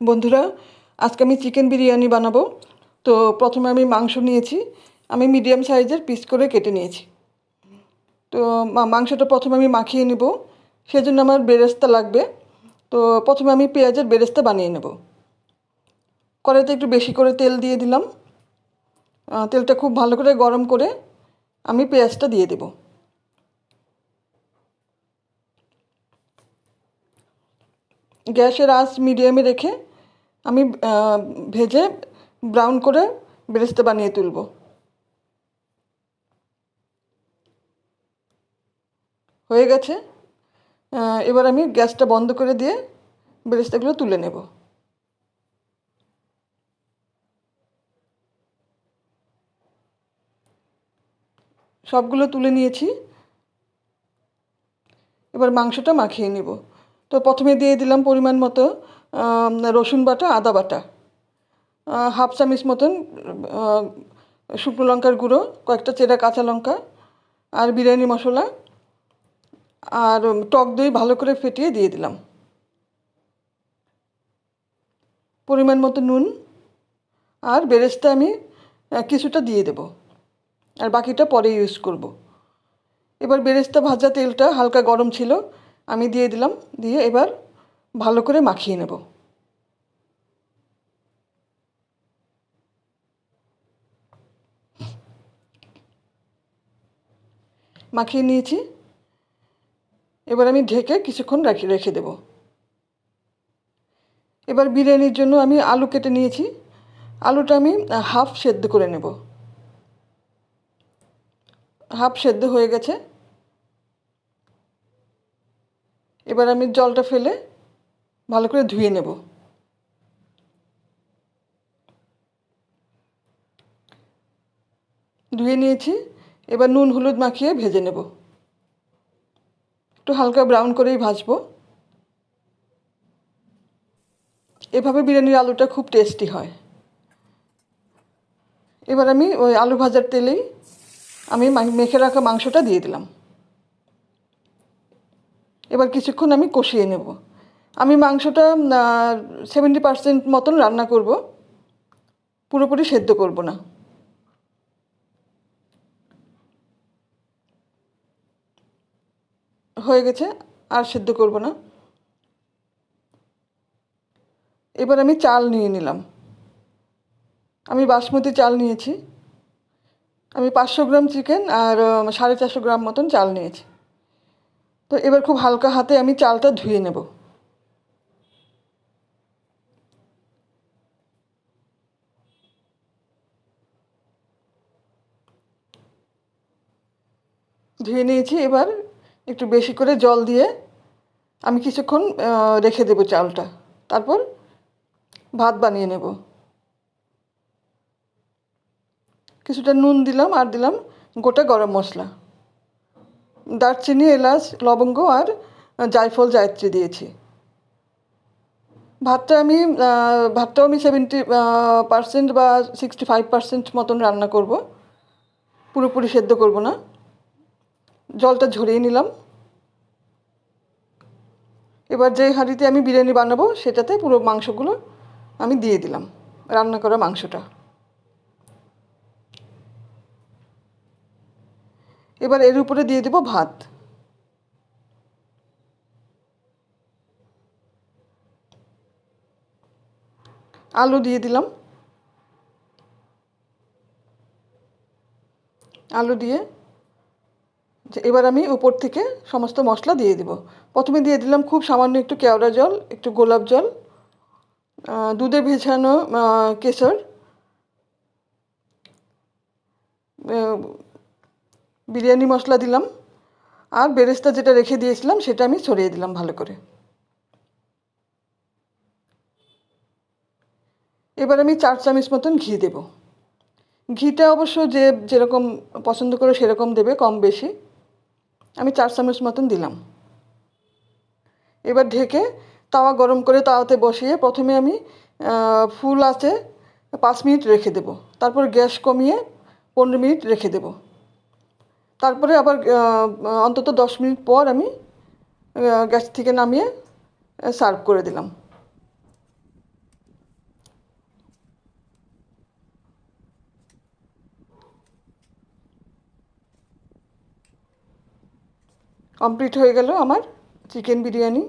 বন্ধুরা, আজকে আমি চিকেন বিরিয়ানি বানাবো। তো প্রথমে আমি মাংস নিয়েছি। আমি মিডিয়াম সাইজের পিস করে কেটে নিয়েছি। তো মাংসটা প্রথমে আমি মাখিয়ে নেব, সেজন্য আমার বেরেস্তা লাগবে। তো প্রথমে আমি পেঁয়াজের বেরেস্তা বানিয়ে নেব। কড়াইতে একটু বেশি করে তেল দিয়ে দিলাম। তেলটা খুব ভালো করে গরম করে আমি পেঁয়াজটা দিয়ে দেব। গ্যাসের আঁচ মিডিয়ামে রেখে আমি ভেজে ব্রাউন করে বেরেস্তা বানিয়ে তুলব। হয়ে গেছে। এবার আমি গ্যাসটা বন্ধ করে দিয়ে বেরেস্তাগুলো তুলে নেব। সবগুলো তুলে নিয়েছি। এবার মাংসটা মাখিয়ে নেব। তো প্রথমে দিয়ে দিলাম পরিমাণ মতো রসুন বাটা, আদা বাটা, হাফ চামচ মতন শুকনো লঙ্কার গুঁড়ো, কয়েকটা চেরা কাঁচা লঙ্কা, আর বিরিয়ানি মশলা, আর টক দই ভালো করে ফেটিয়ে দিয়ে দিলাম। পরিমাণ মতো নুন, আর বেরেস্তা আমি কিছুটা দিয়ে দেব, আর বাকিটা পরে ইউজ করব। এবার বেরেস্তা ভাজা তেলটা হালকা গরম ছিল, আমি দিয়ে দিলাম। দিয়ে এবার ভালো করে মাখিয়ে নেব। মাখিয়ে নিয়েছি। এবার আমি ঢেকে কিছুক্ষণ রেখে দেব। এবার বিরিয়ানির জন্য আমি আলু কেটে নিয়েছি। আলুটা আমি হাফ সেদ্ধ করে নেব। হাফ সেদ্ধ হয়ে গেছে। এবার আমি জলটা ফেলে ভালো করে ধুয়ে নেব। ধুয়ে নিয়েছি। এবার নুন হলুদ মাখিয়ে ভেজে নেব। একটু হালকা ব্রাউন করেই ভাজবো। এভাবে বিরিয়ানির আলুটা খুব টেস্টি হয়। এবার আমি ওই আলু ভাজার তেলেই আমি মেখে রাখা মাংসটা দিয়ে দিলাম। এবার কিছুক্ষণ আমি কষিয়ে নেব। আমি মাংসটা 70% মতন রান্না করব, পুরোপুরি সেদ্ধ করব না। হয়ে গেছে, আর সেদ্ধ করব না। এবার আমি চাল নিয়ে নিলাম। আমি বাসমতি চাল নিয়েছি। আমি 500 গ্রাম চিকেন আর 450 গ্রাম মতন চাল নিয়েছি। তো এবার খুব হালকা হাতে আমি চালটা ধুয়ে নেব। ধুয়ে নিয়েছি। এবার একটু বেশি করে জল দিয়ে আমি কিছুক্ষণ রেখে দেব চালটা। তারপর ভাত বানিয়ে নেব। কিছুটা নুন দিলাম, আর দিলাম গোটা গরম মশলা, দারচিনি, এলাচ, লবঙ্গ আর জায়ফল, জায়ত্রী দিয়েছি। ভাতটাও আমি 70% বা 65% মতন রান্না করব, পুরোপুরি সেদ্ধ করব না। জলটা ঝরিয়ে নিলাম। এবার যে হাঁড়িতে আমি বিরিয়ানি বানাবো সেটাতে পুরো মাংসগুলো আমি দিয়ে দিলাম, রান্না করা মাংসটা। এবার এর উপরে দিয়ে দেব ভাত। আলু দিয়ে দিলাম। আলু দিয়ে এবার আমি উপর থেকে সমস্ত মশলা দিয়ে দিব। প্রথমে দিয়ে দিলাম খুব সামান্য একটু কেওড়া জল, একটু গোলাপ জল, দুধে ভেজানো কেশর, বিরিয়ানি মশলা দিলাম, আর বেরেস্তা যেটা রেখে দিয়েছিলাম সেটা আমি ছড়িয়ে দিলাম ভালো করে। এবার আমি 4 চামচ মতন ঘি দেব। ঘিটা অবশ্য যে যেরকম পছন্দ করে সেরকম দেবে, কম বেশি। আমি 4 চামচ মতন দিলাম। এবার ঢেকে তাওয়া গরম করে তাওয়াতে বসিয়ে প্রথমে আমি ফুল আঁচে 5 মিনিট রেখে দেব। তারপর গ্যাস কমিয়ে 15 মিনিট রেখে দেব। তারপরে আবার অন্তত 10 মিনিট পর আমি গ্যাস থেকে নামিয়ে সার্ভ করে দিলাম। কমপ্লিট হয়ে গেল আমার চিকেন বিরিয়ানি।